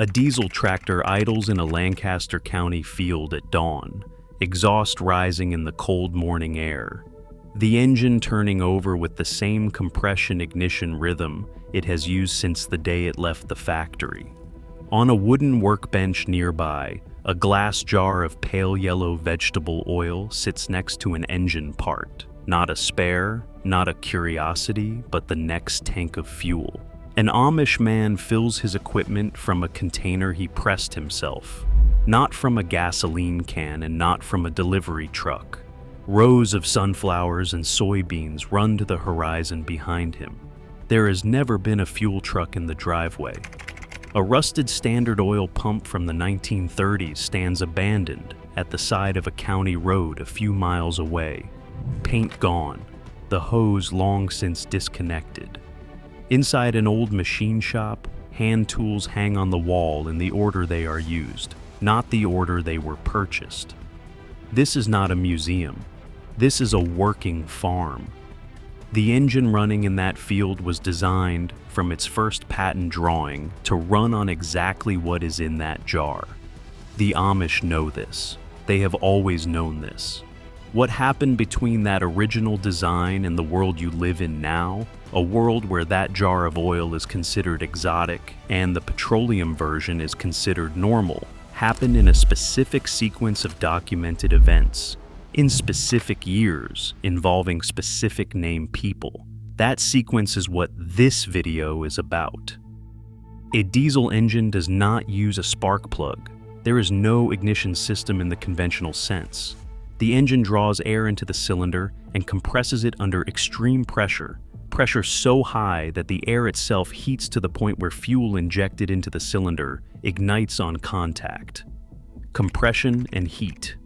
A diesel tractor idles in a Lancaster County field at dawn, exhaust rising in the cold morning air. The engine turning over with the same compression-ignition rhythm it has used since the day it left the factory. On a wooden workbench nearby, a glass jar of pale yellow vegetable oil sits next to an engine part. Not a spare, not a curiosity, but the next tank of fuel. An Amish man fills his equipment from a container he pressed himself, not from a gasoline can and not from a delivery truck. Rows of sunflowers and soybeans run to the horizon behind him. There has never been a fuel truck in the driveway. A rusted Standard Oil pump from the 1930s stands abandoned at the side of a county road a few miles away. Paint gone, the hose long since disconnected. Inside an old machine shop, hand tools hang on the wall in the order they are used, not the order they were purchased. This is not a museum. This is a working farm. The engine running in that field was designed, from its first patent drawing, to run on exactly what is in that jar. The Amish know this. They have always known this. What happened between that original design and the world you live in now, a world where that jar of oil is considered exotic and the petroleum version is considered normal, happened in a specific sequence of documented events, in specific years, involving specific named people. That sequence is what this video is about. A diesel engine does not use a spark plug. There is no ignition system in the conventional sense. The engine draws air into the cylinder and compresses it under extreme pressure so high that the air itself heats to the point where fuel injected into the cylinder ignites on contact. Compression and heat.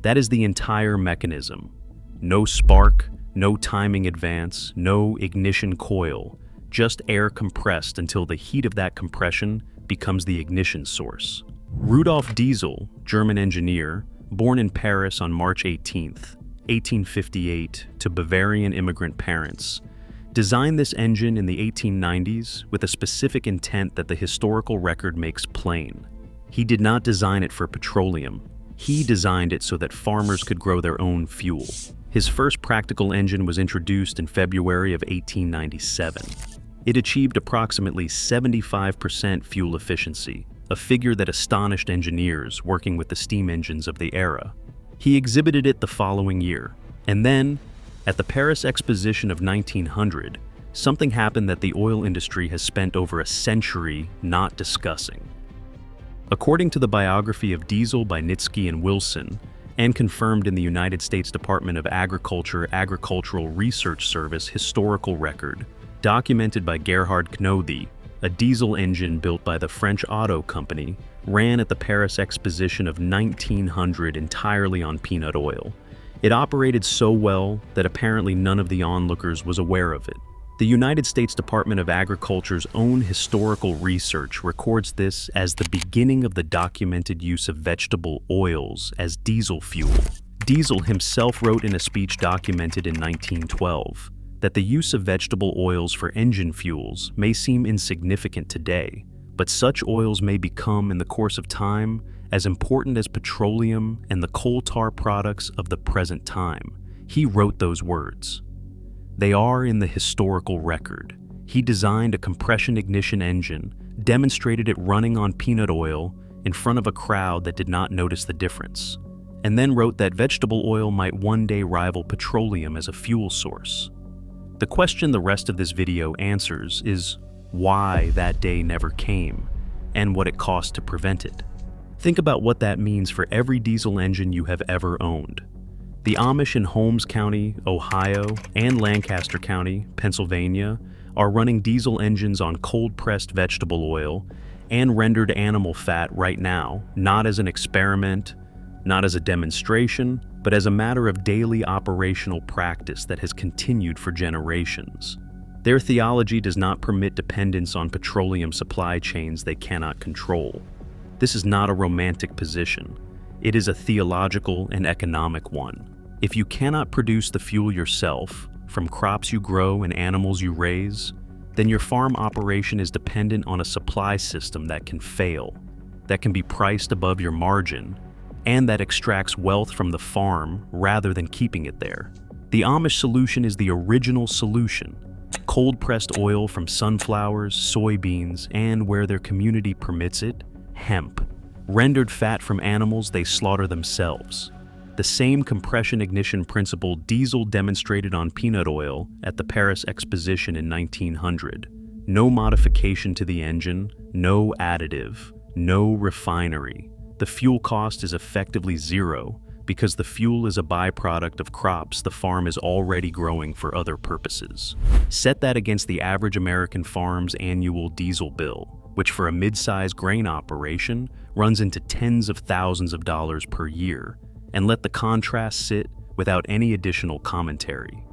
That is the entire mechanism. No spark, no timing advance, no ignition coil, just air compressed until the heat of that compression becomes the ignition source. Rudolf Diesel, German engineer, born in Paris on March 18, 1858, to Bavarian immigrant parents, designed this engine in the 1890s with a specific intent that the historical record makes plain. He did not design it for petroleum. He designed it so that farmers could grow their own fuel. His first practical engine was introduced in February of 1897. It achieved approximately 75% fuel efficiency, a figure that astonished engineers working with the steam engines of the era. He exhibited it the following year, and then, at the Paris Exposition of 1900, something happened that the oil industry has spent over a century not discussing. According to the biography of Diesel by Nitsky and Wilson, and confirmed in the United States Department of Agriculture Agricultural Research Service historical record, documented by Gerhard Knoddy, a diesel engine built by the French Auto Company, ran at the Paris Exposition of 1900 entirely on peanut oil. It operated so well that apparently none of the onlookers was aware of it. The United States Department of Agriculture's own historical research records this as the beginning of the documented use of vegetable oils as diesel fuel. Diesel himself wrote in a speech documented in 1912 that the use of vegetable oils for engine fuels may seem insignificant today, but such oils may become, in the course of time, as important as petroleum and the coal tar products of the present time. He wrote those words. They are in the historical record. He designed a compression ignition engine, demonstrated it running on peanut oil in front of a crowd that did not notice the difference, and then wrote that vegetable oil might one day rival petroleum as a fuel source. The question the rest of this video answers is why that day never came, and what it cost to prevent it. Think about what that means for every diesel engine you have ever owned. The Amish in Holmes County, Ohio, and Lancaster County, Pennsylvania, are running diesel engines on cold-pressed vegetable oil and rendered animal fat right now, not as an experiment, not as a demonstration, but as a matter of daily operational practice that has continued for generations. Their theology does not permit dependence on petroleum supply chains they cannot control. This is not a romantic position. It is a theological and economic one. If you cannot produce the fuel yourself, from crops you grow and animals you raise, then your farm operation is dependent on a supply system that can fail, that can be priced above your margin, and that extracts wealth from the farm rather than keeping it there. The Amish solution is the original solution. Cold-pressed oil from sunflowers, soybeans, and, where their community permits it, hemp. Rendered fat from animals they slaughter themselves. The same compression ignition principle diesel demonstrated on peanut oil at the Paris Exposition in 1900. No modification to the engine, no additive, no refinery. The fuel cost is effectively zero because the fuel is a byproduct of crops the farm is already growing for other purposes. Set that against the average American farm's annual diesel bill, which for a mid-sized grain operation runs into tens of thousands of dollars per year, and let the contrast sit without any additional commentary.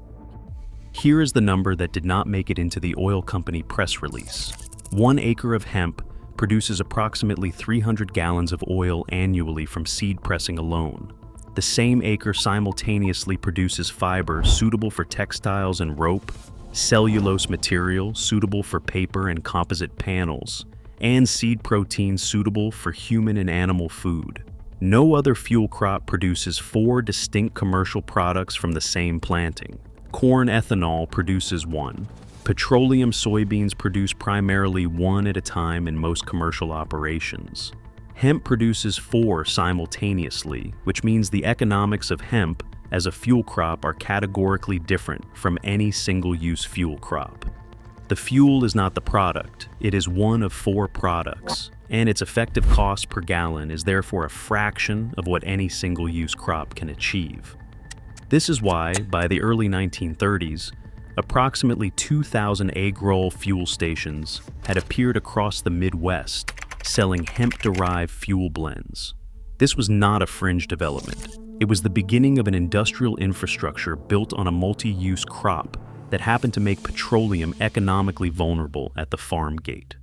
Here is the number that did not make it into the oil company press release. 1 acre of hemp produces approximately 300 gallons of oil annually from seed pressing alone. The same acre simultaneously produces fiber suitable for textiles and rope, cellulose material suitable for paper and composite panels, and seed protein suitable for human and animal food. No other fuel crop produces 4 distinct commercial products from the same planting. Corn ethanol produces 1. Petroleum soybeans produce primarily 1 at a time in most commercial operations. Hemp produces 4 simultaneously, which means the economics of hemp as a fuel crop are categorically different from any single-use fuel crop. The fuel is not the product, it is one of 4 products, and its effective cost per gallon is therefore a fraction of what any single-use crop can achieve. This is why, by the early 1930s, approximately 2,000 egg-roll fuel stations had appeared across the Midwest, selling hemp-derived fuel blends. This was not a fringe development. It was the beginning of an industrial infrastructure built on a multi-use crop that happened to make petroleum economically vulnerable at the farm gate.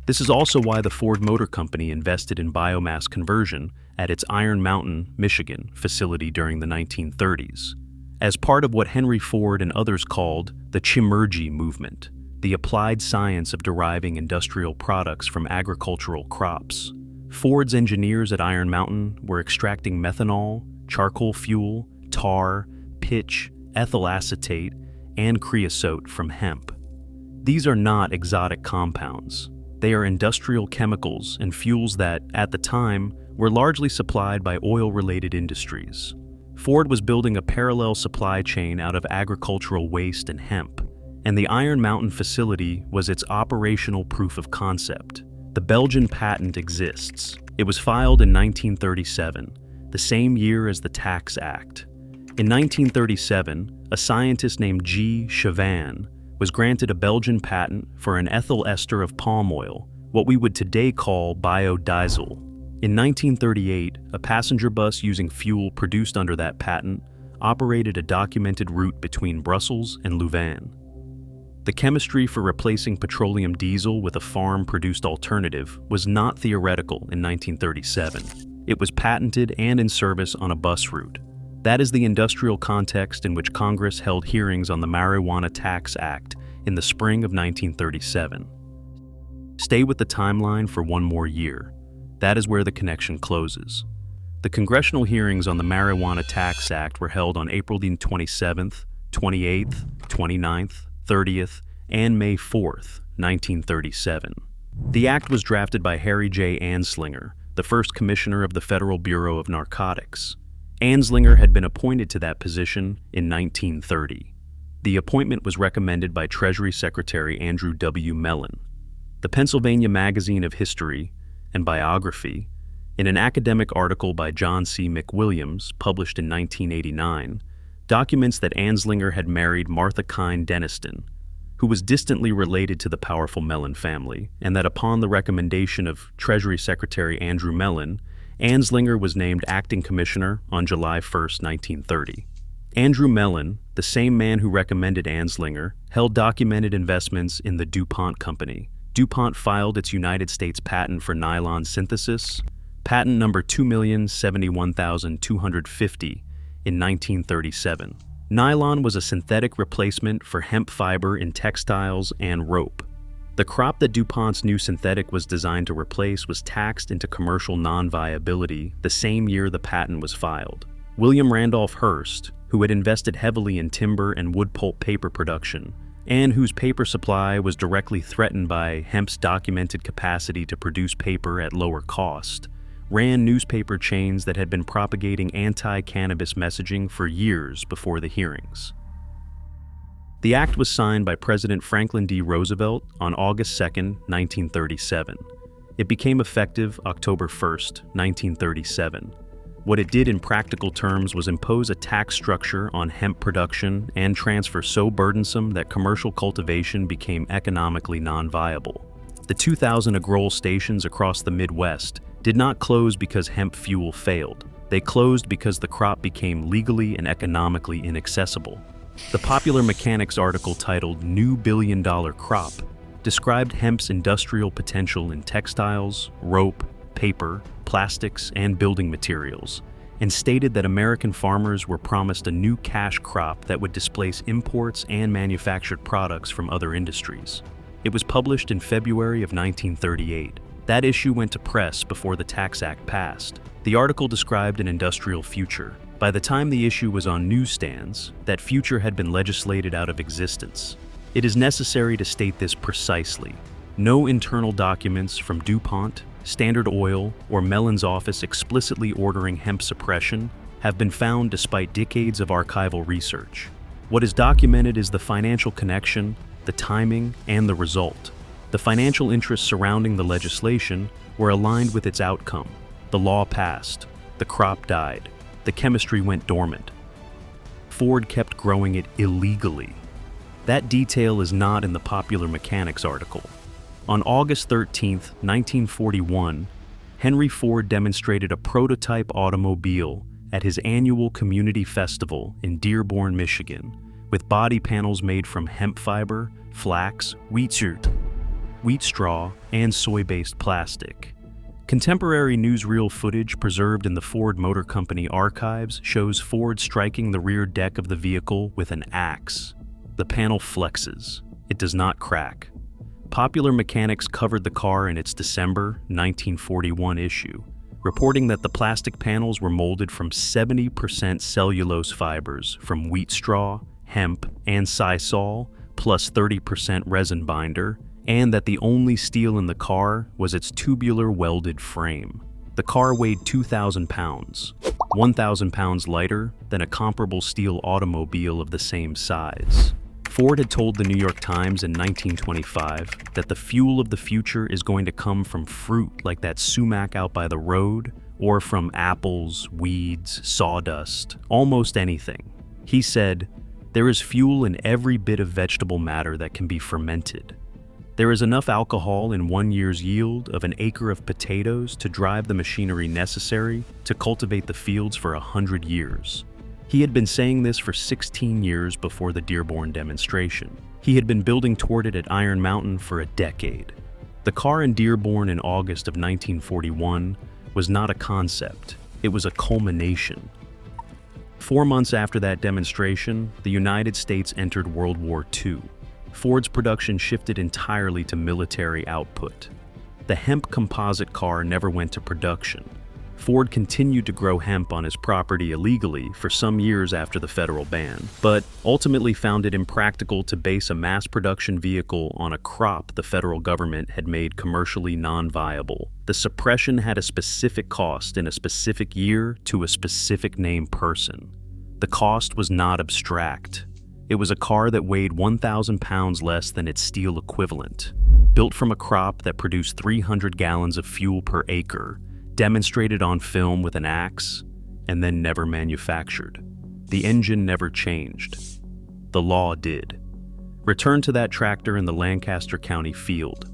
This is also why the Ford Motor Company invested in biomass conversion at its Iron Mountain, Michigan facility during the 1930s, as part of what Henry Ford and others called the Chimergy movement, the applied science of deriving industrial products from agricultural crops. Ford's engineers at Iron Mountain were extracting methanol, charcoal fuel, tar, pitch, ethyl acetate, and creosote from hemp. These are not exotic compounds. They are industrial chemicals and fuels that, at the time, were largely supplied by oil-related industries. Ford was building a parallel supply chain out of agricultural waste and hemp, and the Iron Mountain facility was its operational proof of concept. The Belgian patent exists. It was filed in 1937, the same year as the Tax Act. In 1937, a scientist named G. Chavan was granted a Belgian patent for an ethyl ester of palm oil, what we would today call biodiesel. In 1938, a passenger bus using fuel produced under that patent operated a documented route between Brussels and Louvain. The chemistry for replacing petroleum diesel with a farm-produced alternative was not theoretical in 1937. It was patented and in service on a bus route. That is the industrial context in which Congress held hearings on the Marijuana Tax Act in the spring of 1937. Stay with the timeline for one more year. That is where the connection closes. The congressional hearings on the Marijuana Tax Act were held on April 27th, 28th, 29th, 30th, and May 4th, 1937. The act was drafted by Harry J. Anslinger, the first commissioner of the Federal Bureau of Narcotics. Anslinger had been appointed to that position in 1930. The appointment was recommended by Treasury Secretary Andrew W. Mellon. The Pennsylvania Magazine of History and Biography, in an academic article by John C. McWilliams, published in 1989, documents that Anslinger had married Martha Kine Denniston, who was distantly related to the powerful Mellon family, and that upon the recommendation of Treasury Secretary Andrew Mellon, Anslinger was named acting commissioner on July 1, 1930. Andrew Mellon, the same man who recommended Anslinger, held documented investments in the DuPont Company. DuPont filed its United States patent for nylon synthesis, patent number 2,071,250, in 1937. Nylon was a synthetic replacement for hemp fiber in textiles and rope. The crop that DuPont's new synthetic was designed to replace was taxed into commercial non-viability the same year the patent was filed. William Randolph Hearst, who had invested heavily in timber and wood pulp paper production, and whose paper supply was directly threatened by hemp's documented capacity to produce paper at lower cost, ran newspaper chains that had been propagating anti-cannabis messaging for years before the hearings. The act was signed by President Franklin D. Roosevelt on August 2, 1937. It became effective October 1, 1937. What it did in practical terms was impose a tax structure on hemp production and transfer so burdensome that commercial cultivation became economically non-viable. The 2,000 agrol stations across the Midwest did not close because hemp fuel failed. They closed because the crop became legally and economically inaccessible. The Popular Mechanics article titled "New Billion-Dollar Crop" described hemp's industrial potential in textiles, rope, paper, plastics, and building materials, and stated that American farmers were promised a new cash crop that would displace imports and manufactured products from other industries. It was published in February of 1938. That issue went to press before the Tax Act passed. The article described an industrial future. By the time the issue was on newsstands, that future had been legislated out of existence. It is necessary to state this precisely. No internal documents from DuPont, Standard Oil, or Mellon's office explicitly ordering hemp suppression have been found despite decades of archival research. What is documented is the financial connection, the timing, and the result. The financial interests surrounding the legislation were aligned with its outcome. The law passed. The crop died. The chemistry went dormant. Ford kept growing it illegally. That detail is not in the Popular Mechanics article. On August 13, 1941, Henry Ford demonstrated a prototype automobile at his annual community festival in Dearborn, Michigan, with body panels made from hemp fiber, flax, wheat straw, and soy-based plastic. Contemporary newsreel footage preserved in the Ford Motor Company archives shows Ford striking the rear deck of the vehicle with an axe. The panel flexes. It does not crack. Popular Mechanics covered the car in its December 1941 issue, reporting that the plastic panels were molded from 70% cellulose fibers from wheat straw, hemp, and sisal, plus 30% resin binder, and that the only steel in the car was its tubular welded frame. The car weighed 2,000 pounds, 1,000 pounds lighter than a comparable steel automobile of the same size. Ford had told the New York Times in 1925 that the fuel of the future is going to come from fruit like that sumac out by the road, or from apples, weeds, sawdust, almost anything. He said, "There is fuel in every bit of vegetable matter that can be fermented. There is enough alcohol in 1 year's yield of an acre of potatoes to drive the machinery necessary to cultivate the fields for 100 years. He had been saying this for 16 years before the Dearborn demonstration. He had been building toward it at Iron Mountain for a decade. The car in Dearborn in August of 1941 was not a concept, it was a culmination. 4 months after that demonstration, the United States entered World War II. Ford's production shifted entirely to military output. The hemp composite car never went to production. Ford continued to grow hemp on his property illegally for some years after the federal ban, but ultimately found it impractical to base a mass production vehicle on a crop the federal government had made commercially non-viable. The suppression had a specific cost in a specific year to a specific named person. The cost was not abstract. It was a car that weighed 1,000 pounds less than its steel equivalent, built from a crop that produced 300 gallons of fuel per acre, demonstrated on film with an axe, and then never manufactured. The engine never changed. The law did. Return to that tractor in the Lancaster County field.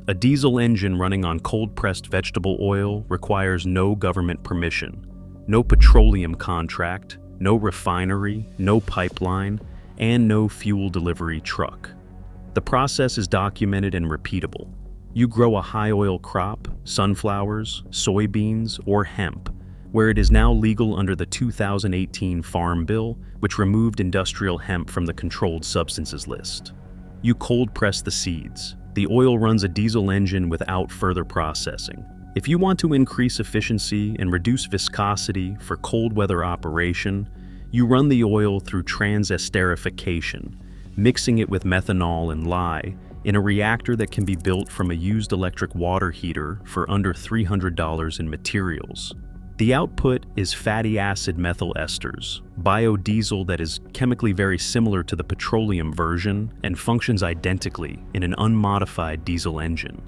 A diesel engine running on cold-pressed vegetable oil requires no government permission, no petroleum contract, no refinery, no pipeline, and no fuel delivery truck. The process is documented and repeatable. You grow a high-oil crop, sunflowers, soybeans, or hemp, where it is now legal under the 2018 Farm Bill, which removed industrial hemp from the controlled substances list. You cold press the seeds. The oil runs a diesel engine without further processing. If you want to increase efficiency and reduce viscosity for cold weather operation, you run the oil through transesterification, mixing it with methanol and lye in a reactor that can be built from a used electric water heater for under $300 in materials. The output is fatty acid methyl esters, biodiesel that is chemically very similar to the petroleum version and functions identically in an unmodified diesel engine.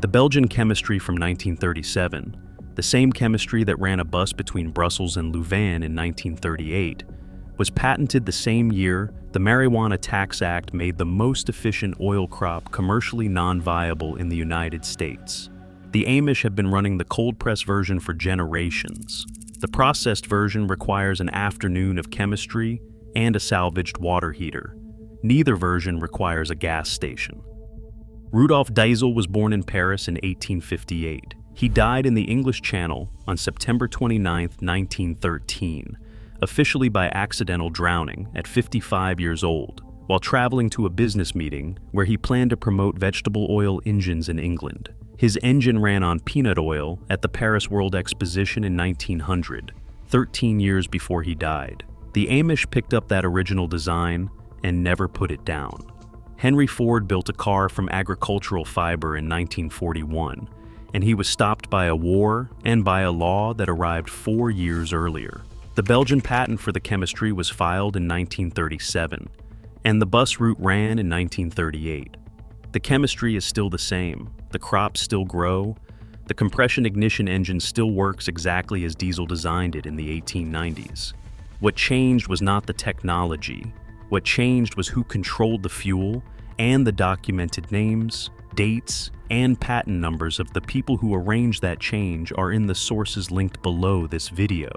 The Belgian chemistry from 1937, the same chemistry that ran a bus between Brussels and Louvain in 1938, was patented the same year the Marijuana Tax Act made the most efficient oil crop commercially non-viable in the United States. The Amish have been running the cold press version for generations. The processed version requires an afternoon of chemistry and a salvaged water heater. Neither version requires a gas station. Rudolf Diesel was born in Paris in 1858. He died in the English Channel on September 29, 1913, officially by accidental drowning at 55 years old, while traveling to a business meeting where he planned to promote vegetable oil engines in England. His engine ran on peanut oil at the Paris World Exposition in 1900, 13 years before he died. The Amish picked up that original design and never put it down. Henry Ford built a car from agricultural fiber in 1941, and he was stopped by a war and by a law that arrived 4 years earlier. The Belgian patent for the chemistry was filed in 1937, and the bus route ran in 1938. The chemistry is still the same, the crops still grow, the compression ignition engine still works exactly as Diesel designed it in the 1890s. What changed was not the technology. What changed was who controlled the fuel, and the documented names, dates, and patent numbers of the people who arranged that change are in the sources linked below this video.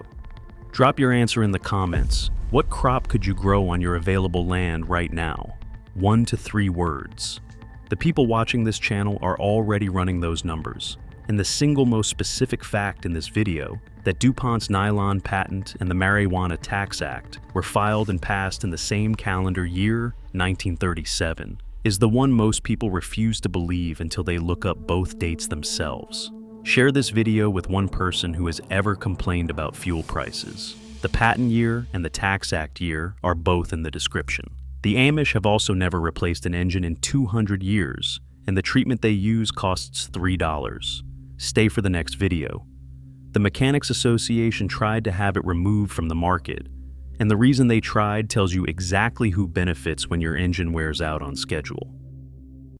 Drop your answer in the comments. What crop could you grow on your available land right now? 1 to 3 words. The people watching this channel are already running those numbers, and the single most specific fact in this video, that DuPont's nylon patent and the Marijuana Tax Act were filed and passed in the same calendar year, 1937, is the one most people refuse to believe until they look up both dates themselves. Share this video with one person who has ever complained about fuel prices. The patent year and the Tax Act year are both in the description. The Amish have also never replaced an engine in 200 years, and the treatment they use costs $3. Stay for the next video. The Mechanics Association tried to have it removed from the market, and the reason they tried tells you exactly who benefits when your engine wears out on schedule.